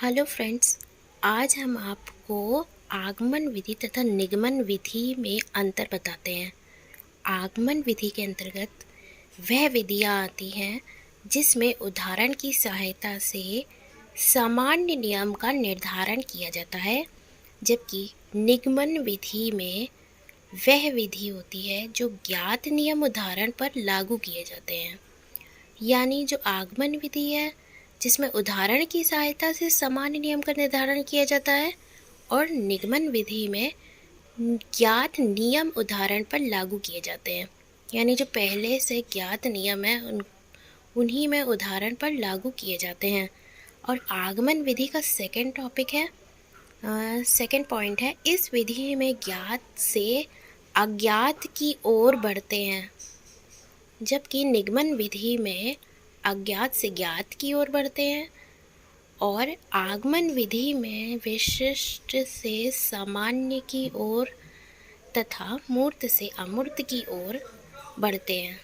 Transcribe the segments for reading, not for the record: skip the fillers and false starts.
Hello friends. आज हम आपको आगमन विधि तथा निगमन विधि में अंतर बताते हैं। आगमन विधि के अंतर्गत वह विधियाँ आती हैं जिसमें उदाहरण की सहायता से सामान्य नियम का निर्धारण किया जाता है, जबकि निगमन विधि में वह विधि होती है जो ज्ञात नियम उदाहरण पर लागू किए जाते हैं। यानी जो आगमन विधि है जिसमें उदाहरण की सहायता से सामान्य नियम का निर्धारण किया जाता है, और निगमन विधि में ज्ञात नियम उदाहरण पर लागू किए जाते हैं। यानी जो पहले से ज्ञात नियम है उन्हीं में उदाहरण पर लागू किए जाते हैं। और आगमन विधि का सेकंड पॉइंट है, इस विधि में ज्ञात से अज्ञात की ओर बढ़ते हैं, जबकि निगमन विधि में अज्ञात से ज्ञात की ओर बढ़ते हैं। और आगमन विधि में विशिष्ट से सामान्य की ओर तथा मूर्त से अमूर्त की ओर बढ़ते हैं।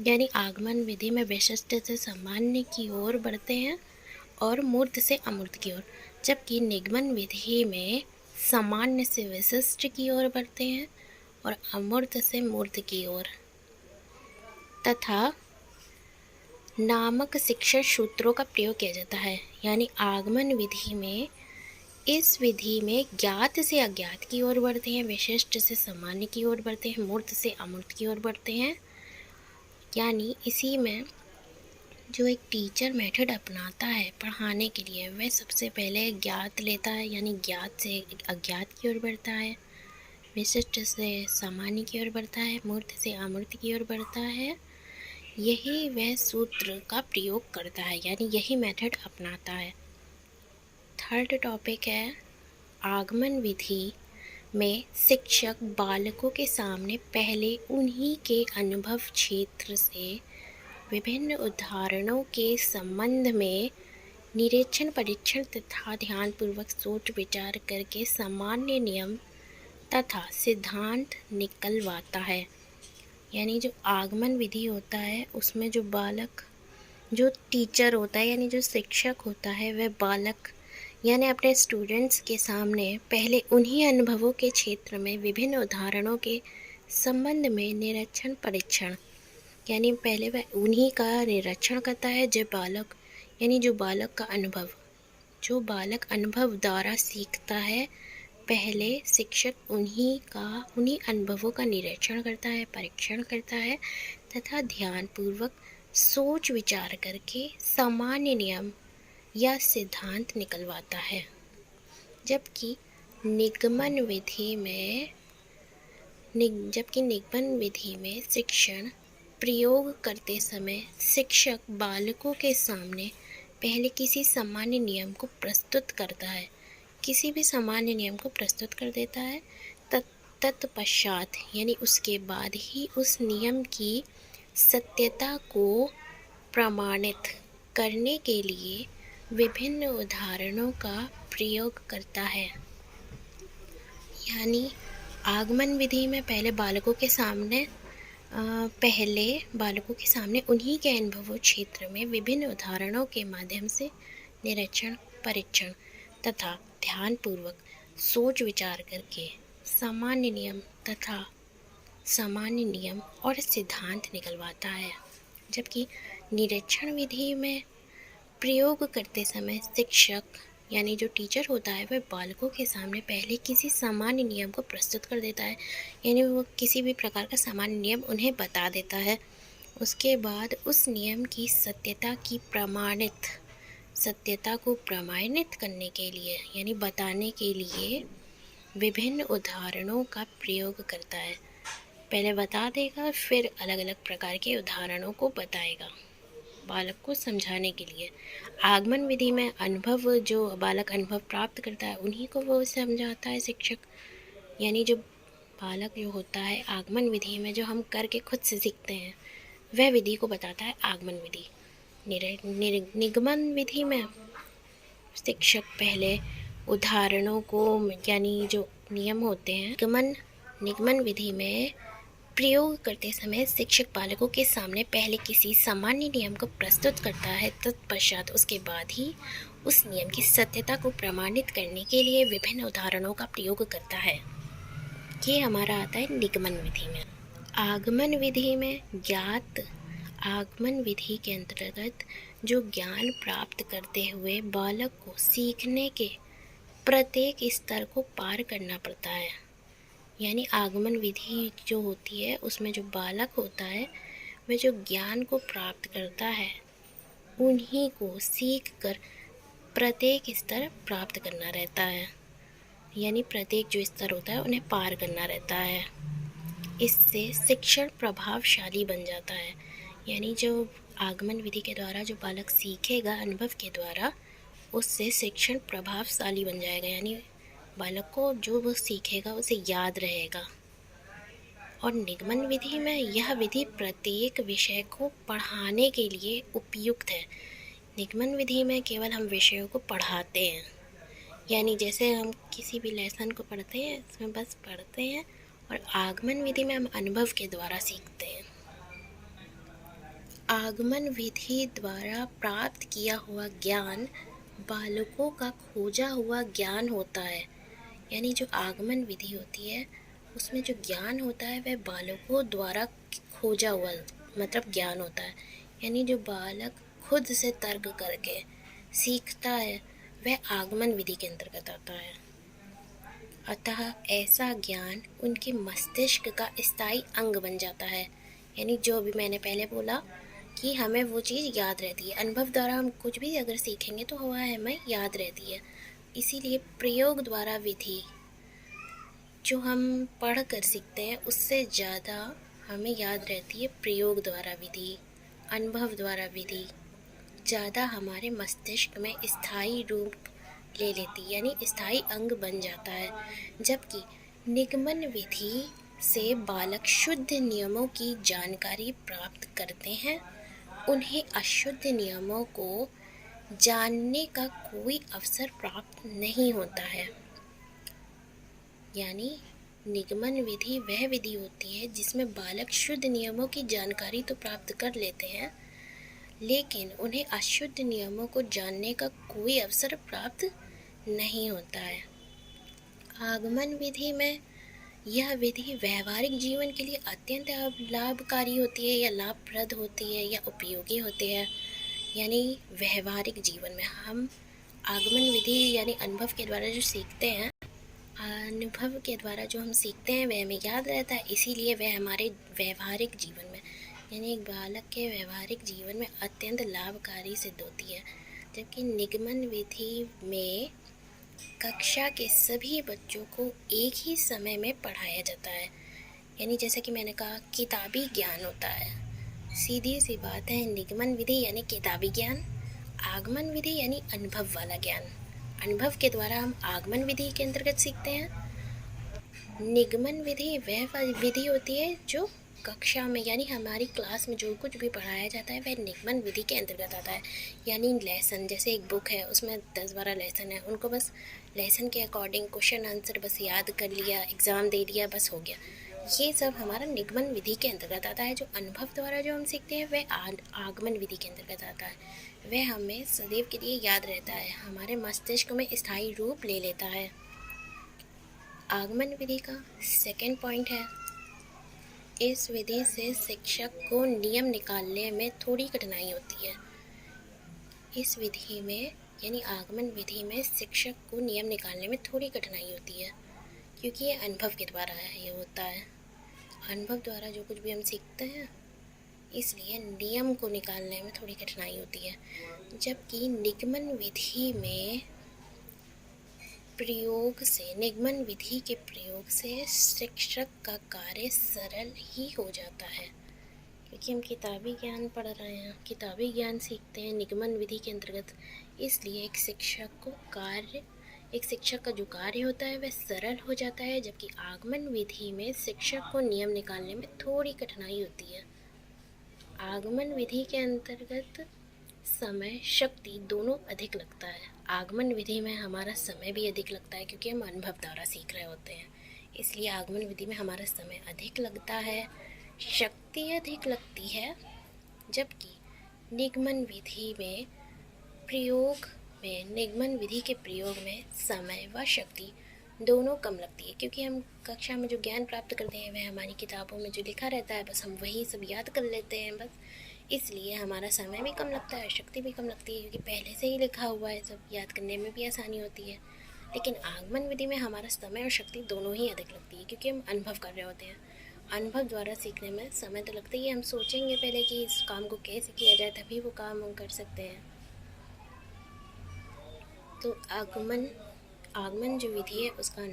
यानी आगमन विधि में विशिष्ट से सामान्य की ओर बढ़ते हैं और मूर्त से अमूर्त की ओर, जबकि निगमन विधि में सामान्य से विशिष्ट की ओर बढ़ते हैं और अमूर्त से मूर्त की ओर। तथा नामक शिक्षण सूत्रों का प्रयोग किया जाता है। यानी आगमन विधि में इस विधि में ज्ञात से अज्ञात की ओर बढ़ते हैं, विशिष्ट से सामान्य की ओर बढ़ते हैं, मूर्त से अमूर्त की ओर बढ़ते हैं। यानी इसी में जो एक टीचर मेथड अपनाता है पढ़ाने के लिए, वह सबसे पहले ज्ञात लेता है, यानी ज्ञात से अज्ञात की ओर बढ़ता है, विशिष्ट से सामान्य की ओर बढ़ता है, मूर्त से अमूर्त की ओर बढ़ता है। यही वह सूत्र का प्रयोग करता है, यानी यही मेथड अपनाता है। थर्ड टॉपिक है, आगमन विधि में शिक्षक बालकों के सामने पहले उन्हीं के अनुभव क्षेत्र से विभिन्न उदाहरणों के संबंध में निरीक्षण, परीक्षण तथा ध्यानपूर्वक सोच विचार करके सामान्य नियम तथा सिद्धांत निकलवाता है। यानी जो आगमन विधि होता है उसमें जो टीचर होता है, यानी जो शिक्षक होता है, वह बालक यानी अपने स्टूडेंट्स के सामने पहले उन्हीं अनुभवों के क्षेत्र में विभिन्न उदाहरणों के संबंध में निरीक्षण, परीक्षण, यानी पहले वह उन्हीं का निरीक्षण करता है। जो बालक अनुभव द्वारा सीखता है, पहले शिक्षक उन्हीं अनुभवों का निरीक्षण करता है, परीक्षण करता है तथा ध्यानपूर्वक सोच विचार करके सामान्य नियम या सिद्धांत निकलवाता है। जबकि निगमन विधि में शिक्षण प्रयोग करते समय शिक्षक बालकों के सामने पहले किसी सामान्य नियम को प्रस्तुत करता है, किसी भी सामान्य नियम को प्रस्तुत कर देता है। तत्पश्चात यानी उसके बाद ही उस नियम की सत्यता को प्रमाणित करने के लिए विभिन्न उदाहरणों का प्रयोग करता है। यानी आगमन विधि में पहले बालकों के सामने उन्हीं के अनुभव क्षेत्र में विभिन्न उदाहरणों के माध्यम से निरीक्षण, परीक्षण तथा ध्यानपूर्वक सोच विचार करके सामान्य नियम और सिद्धांत निकलवाता है। जबकि निरीक्षण विधि में प्रयोग करते समय शिक्षक यानी जो टीचर होता है, वह बालकों के सामने पहले किसी सामान्य नियम को प्रस्तुत कर देता है, यानी वो किसी भी प्रकार का सामान्य नियम उन्हें बता देता है। उसके बाद उस नियम की सत्यता को प्रमाणित करने के लिए, यानी बताने के लिए विभिन्न उदाहरणों का प्रयोग करता है। पहले बता देगा, फिर अलग अलग प्रकार के उदाहरणों को बताएगा बालक को समझाने के लिए। आगमन विधि में जो बालक अनुभव प्राप्त करता है उन्हीं को वो समझाता है शिक्षक। यानी जो बालक जो होता है आगमन विधि में जो हम करके खुद से सीखते हैं, वह विधि को बताता है आगमन विधि। निगमन विधि में शिक्षक पहले उदाहरणों को, यानी जो नियम होते हैं, निगमन विधि में प्रयोग करते समय शिक्षक बालकों के सामने पहले किसी सामान्य नियम को प्रस्तुत करता है, तत्पश्चात उसके बाद ही उस नियम की सत्यता को प्रमाणित करने के लिए विभिन्न उदाहरणों का प्रयोग करता है। ये हमारा आता है निगमन विधि में। आगमन विधि में ज्ञात आगमन विधि के अंतर्गत जो ज्ञान प्राप्त करते हुए बालक को सीखने के प्रत्येक स्तर को पार करना पड़ता है। यानी आगमन विधि जो होती है उसमें जो बालक होता है वह जो ज्ञान को प्राप्त करता है उन्हीं को सीख कर प्रत्येक स्तर प्राप्त करना रहता है। यानी प्रत्येक जो स्तर होता है उन्हें पार करना रहता है। इससे शिक्षण प्रभावशाली बन जाता है। यानी जो आगमन विधि के द्वारा जो बालक सीखेगा अनुभव के द्वारा, उससे शिक्षण प्रभावशाली बन जाएगा। यानी बालक को जो वो सीखेगा उसे याद रहेगा। और निगमन विधि में यह विधि प्रत्येक विषय को पढ़ाने के लिए उपयुक्त है। निगमन विधि में केवल हम विषयों को पढ़ाते हैं। यानी जैसे हम किसी भी लेसन को पढ़ते हैं इसमें बस पढ़ते हैं, और आगमन विधि में हम अनुभव के द्वारा सीखते हैं। आगमन विधि द्वारा प्राप्त किया हुआ ज्ञान बालकों का खोजा हुआ ज्ञान होता है। यानी जो आगमन विधि होती है उसमें जो ज्ञान होता है वह बालकों द्वारा खोजा हुआ मतलब ज्ञान होता है। यानी जो बालक खुद से तर्क करके सीखता है वह आगमन विधि के अंतर्गत आता है। अतः ऐसा ज्ञान उनके मस्तिष्क का स्थायी अंग बन जाता है। यानी जो भी मैंने पहले बोला कि हमें वो चीज़ याद रहती है। अनुभव द्वारा हम कुछ भी अगर सीखेंगे तो वह हमें याद रहती है। इसीलिए प्रयोग द्वारा विधि जो हम पढ़ कर सीखते हैं उससे ज़्यादा हमें याद रहती है प्रयोग द्वारा विधि। अनुभव द्वारा विधि ज़्यादा हमारे मस्तिष्क में स्थायी रूप ले लेती है, यानी स्थायी अंग बन जाता है। जबकि निगमन विधि से बालक शुद्ध नियमों की जानकारी प्राप्त करते हैं। उन्हें अशुद्ध नियमों को जानने का कोई अवसर प्राप्त नहीं होता है। यानी निगमन विधि वह विधि होती है जिसमें बालक शुद्ध नियमों की जानकारी तो प्राप्त कर लेते हैं, लेकिन उन्हें अशुद्ध नियमों को जानने का कोई अवसर प्राप्त नहीं होता है। आगमन विधि में यह विधि व्यवहारिक जीवन के लिए अत्यंत लाभकारी होती है या लाभप्रद होती है या उपयोगी होती है। यानी व्यवहारिक जीवन में हम आगमन विधि यानी अनुभव के द्वारा जो सीखते हैं, अनुभव के द्वारा जो हम सीखते हैं वह हमें याद रहता है। इसीलिए वह हमारे व्यवहारिक जीवन में यानी एक बालक के व्यवहारिक जीवन में अत्यंत लाभकारी सिद्ध होती है। जबकि निगमन विधि में कक्षा के सभी बच्चों को एक ही समय में पढ़ाया जाता है। यानी जैसा कि मैंने कहा किताबी ज्ञान होता है। सीधी सी बात है, निगमन विधि यानी किताबी ज्ञान, आगमन विधि यानी अनुभव वाला ज्ञान। अनुभव के द्वारा हम आगमन विधि के अंतर्गत सीखते हैं। निगमन विधि वह विधि होती है जो कक्षा में यानी हमारी क्लास में जो कुछ भी पढ़ाया जाता है वह निगमन विधि के अंतर्गत आता है। यानी लेसन जैसे एक बुक है उसमें 10-12 लेसन है, उनको बस लेसन के अकॉर्डिंग क्वेश्चन आंसर बस याद कर लिया, एग्ज़ाम दे दिया, बस हो गया। ये सब हमारा निगमन विधि के अंतर्गत आता है। जो अनुभव द्वारा जो हम सीखते हैं वह आगमन विधि के अंतर्गत आता है। वह हमें सदैव के लिए याद रहता है, हमारे मस्तिष्क में स्थायी रूप ले लेता है। आगमन विधि का सेकेंड पॉइंट है, इस विधि से शिक्षक को नियम निकालने में थोड़ी कठिनाई होती है। इस विधि में यानी आगमन विधि में शिक्षक को नियम निकालने में थोड़ी कठिनाई होती है, क्योंकि ये अनुभव के द्वारा ये होता है। अनुभव द्वारा जो कुछ भी हम सीखते हैं इसलिए नियम को निकालने में थोड़ी कठिनाई होती है। जबकि निगमन विधि में निगमन विधि के प्रयोग से शिक्षक का कार्य सरल ही हो जाता है, क्योंकि हम किताबी ज्ञान पढ़ रहे हैं, किताबी ज्ञान सीखते हैं निगमन विधि के अंतर्गत। इसलिए एक शिक्षक का जो कार्य होता है वह सरल हो जाता है। जबकि आगमन विधि में शिक्षक को नियम निकालने में थोड़ी कठिनाई होती है। आगमन विधि के अंतर्गत समय शक्ति दोनों अधिक लगता है। आगमन विधि में हमारा समय भी अधिक लगता है क्योंकि हम अनुभव द्वारा सीख रहे होते हैं, इसलिए आगमन विधि में हमारा समय अधिक लगता है, शक्ति अधिक लगती है। जबकि निगमन विधि में प्रयोग में निगमन विधि के प्रयोग में समय व शक्ति दोनों कम लगती है, क्योंकि हम कक्षा में जो ज्ञान प्राप्त करते हैं वह हमारी किताबों में जो लिखा रहता है बस हम वही सब याद कर लेते हैं बस, इसलिए हमारा समय भी कम लगता है, शक्ति भी कम लगती है, क्योंकि पहले से ही लिखा हुआ है, सब याद करने में भी आसानी होती है। लेकिन आगमन विधि में हमारा समय और शक्ति दोनों ही अधिक लगती है, क्योंकि हम अनुभव कर रहे होते हैं। अनुभव द्वारा सीखने में समय तो लगता ही है, हम सोचेंगे पहले कि इस काम को कैसे किया जाए, तभी वो काम हम कर सकते हैं। तो आगमन जो विधि है उसका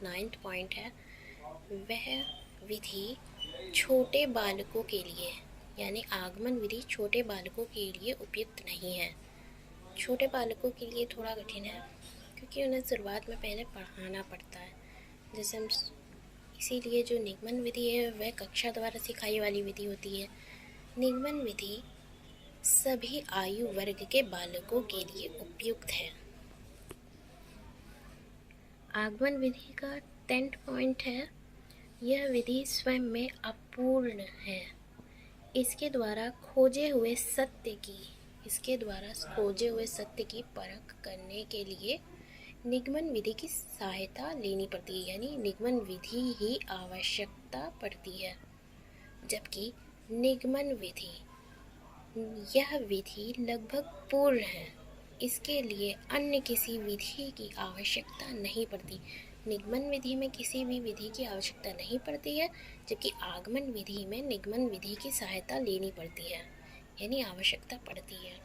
9th पॉइंट है, वह विधि छोटे बालकों के लिए, यानी आगमन विधि छोटे बालकों के लिए उपयुक्त नहीं है। छोटे बालकों के लिए थोड़ा कठिन है, क्योंकि उन्हें शुरुआत में पहले पढ़ाना पड़ता है। जैसे हम इसीलिए जो निगमन विधि है वह कक्षा द्वारा सिखाई वाली विधि होती है। निगमन विधि सभी आयु वर्ग के बालकों के लिए उपयुक्त है। आगमन विधि का 10th पॉइंट है, यह विधि स्वयं में अपूर्ण है। इसके द्वारा खोजे हुए सत्य की परख करने के लिए निगमन विधि की सहायता लेनी पड़ती है, यानी निगमन विधि ही आवश्यकता पड़ती है। जबकि निगमन विधि, यह विधि लगभग पूर्ण है, इसके लिए अन्य किसी विधि की आवश्यकता नहीं पड़ती। निगमन विधि में किसी भी विधि की आवश्यकता नहीं पड़ती है, जबकि आगमन विधि में निगमन विधि की सहायता लेनी पड़ती है, यानी आवश्यकता पड़ती है।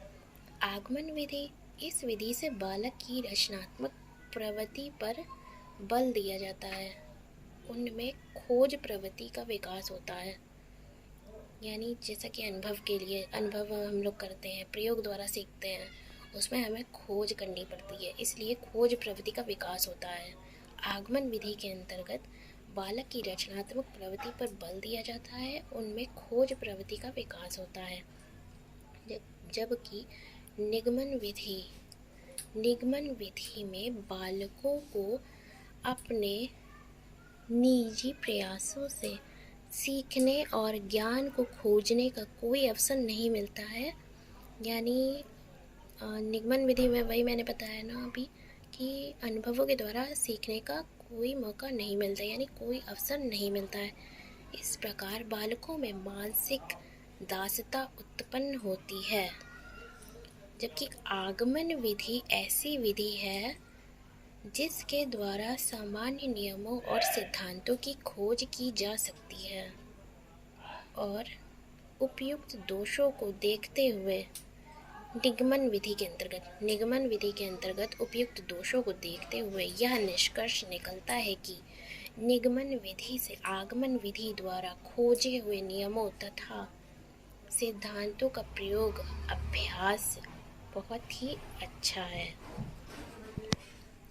आगमन विधि, इस विधि से बालक की रचनात्मक प्रवृत्ति पर बल दिया जाता है, उनमें खोज प्रवृत्ति का विकास होता है। यानी जैसा कि अनुभव हम लोग करते हैं, प्रयोग द्वारा सीखते हैं, उसमें हमें खोज करनी पड़ती है, इसलिए खोज प्रवृत्ति का विकास होता है। आगमन विधि के अंतर्गत बालक की रचनात्मक प्रवृत्ति पर बल दिया जाता है, उनमें खोज प्रवृत्ति का विकास होता है। जबकि निगमन विधि में बालकों को अपने निजी प्रयासों से सीखने और ज्ञान को खोजने का कोई अवसर नहीं मिलता है। यानी निगमन विधि में वही मैंने बताया ना अभी कि अनुभवों के द्वारा सीखने का कोई मौका नहीं मिलता, यानी कोई अवसर नहीं मिलता है। इस प्रकार बालकों में मानसिक दासता उत्पन्न होती है। जबकि आगमन विधि ऐसी विधि है जिसके द्वारा सामान्य नियमों और सिद्धांतों की खोज की जा सकती है और उपयुक्त दोषों को देखते हुए निगमन विधि के अंतर्गत उपयुक्त दोषों को देखते हुए यह निष्कर्ष निकलता है कि निगमन विधि से आगमन विधि द्वारा खोजे हुए नियमों तथा सिद्धांतों का प्रयोग अभ्यास बहुत ही अच्छा है।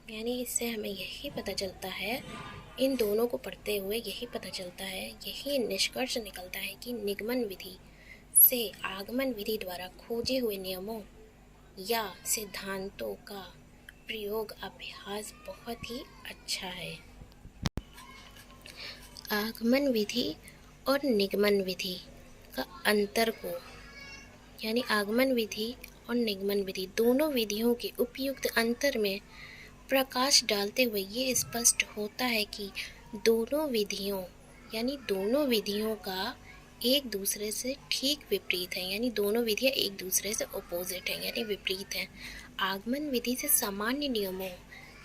यानी इससे हमें यही पता चलता है, इन दोनों को पढ़ते हुए यही पता चलता है, यही निष्कर्ष निकलता है कि निगमन विधि से आगमन विधि द्वारा खोजे हुए नियमों या सिद्धांतों का प्रयोग अभ्यास बहुत ही अच्छा है। आगमन विधि और निगमन विधि का अंतर को, यानी आगमन विधि और निगमन विधि दोनों विधियों के उपयुक्त अंतर में प्रकाश डालते हुए ये स्पष्ट होता है कि दोनों विधियों का एक दूसरे से ठीक विपरीत है, यानी दोनों विधियाँ एक दूसरे से अपोजिट हैं, यानी विपरीत हैं। आगमन विधि से सामान्य नियमों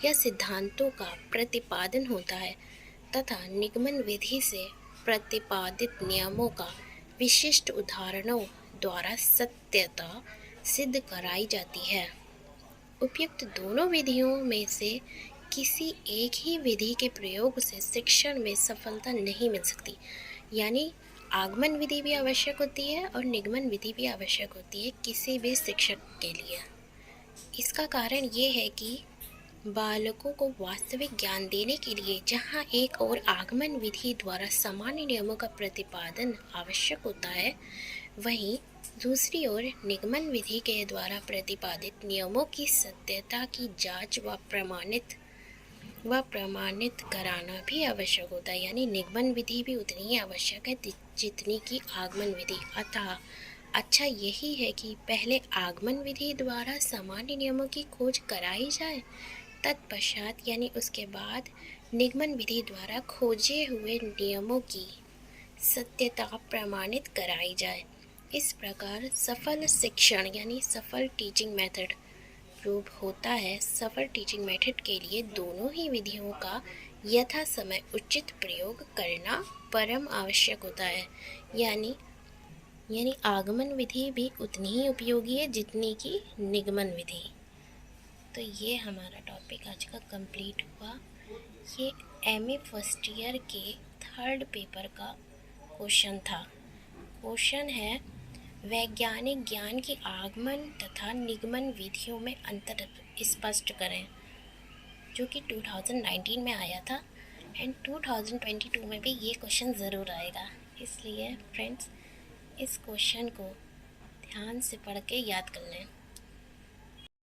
या सिद्धांतों का प्रतिपादन होता है तथा निगमन विधि से प्रतिपादित नियमों का विशिष्ट उदाहरणों द्वारा सत्यता सिद्ध कराई जाती है। उपयुक्त दोनों विधियों में से किसी एक ही विधि के प्रयोग से शिक्षण में सफलता नहीं मिल सकती, यानी आगमन विधि भी आवश्यक होती है और निगमन विधि भी आवश्यक होती है किसी भी शिक्षक के लिए। इसका कारण ये है कि बालकों को वास्तविक ज्ञान देने के लिए जहाँ एक और आगमन विधि द्वारा सामान्य नियमों का प्रतिपादन आवश्यक होता है, वहीं दूसरी ओर निगमन विधि के द्वारा प्रतिपादित नियमों की सत्यता की जांच व प्रमाणित कराना भी आवश्यक होता है। यानी निगमन विधि भी उतनी ही आवश्यक है जितनी कि आगमन विधि। अतः अच्छा यही है कि पहले आगमन विधि द्वारा सामान्य नियमों की खोज कराई जाए, तत्पश्चात यानी उसके बाद निगमन विधि द्वारा खोजे हुए नियमों की सत्यता प्रमाणित कराई जाए। इस प्रकार सफल शिक्षण यानी सफल टीचिंग मेथड प्रूव होता है। सफल टीचिंग मेथड के लिए दोनों ही विधियों का यथा समय उचित प्रयोग करना परम आवश्यक होता है। यानी आगमन विधि भी उतनी ही उपयोगी है जितनी कि निगमन विधि। तो ये हमारा टॉपिक आज का कंप्लीट हुआ। ये एमए फर्स्ट ईयर के थर्ड पेपर का क्वेश्चन था। क्वेश्चन है वैज्ञानिक ज्ञान की आगमन तथा निगमन विधियों में अंतर स्पष्ट करें, जो कि 2019 में आया था एंड 2022 में भी ये क्वेश्चन ज़रूर आएगा। इसलिए फ्रेंड्स इस क्वेश्चन को ध्यान से पढ़ के याद कर लें।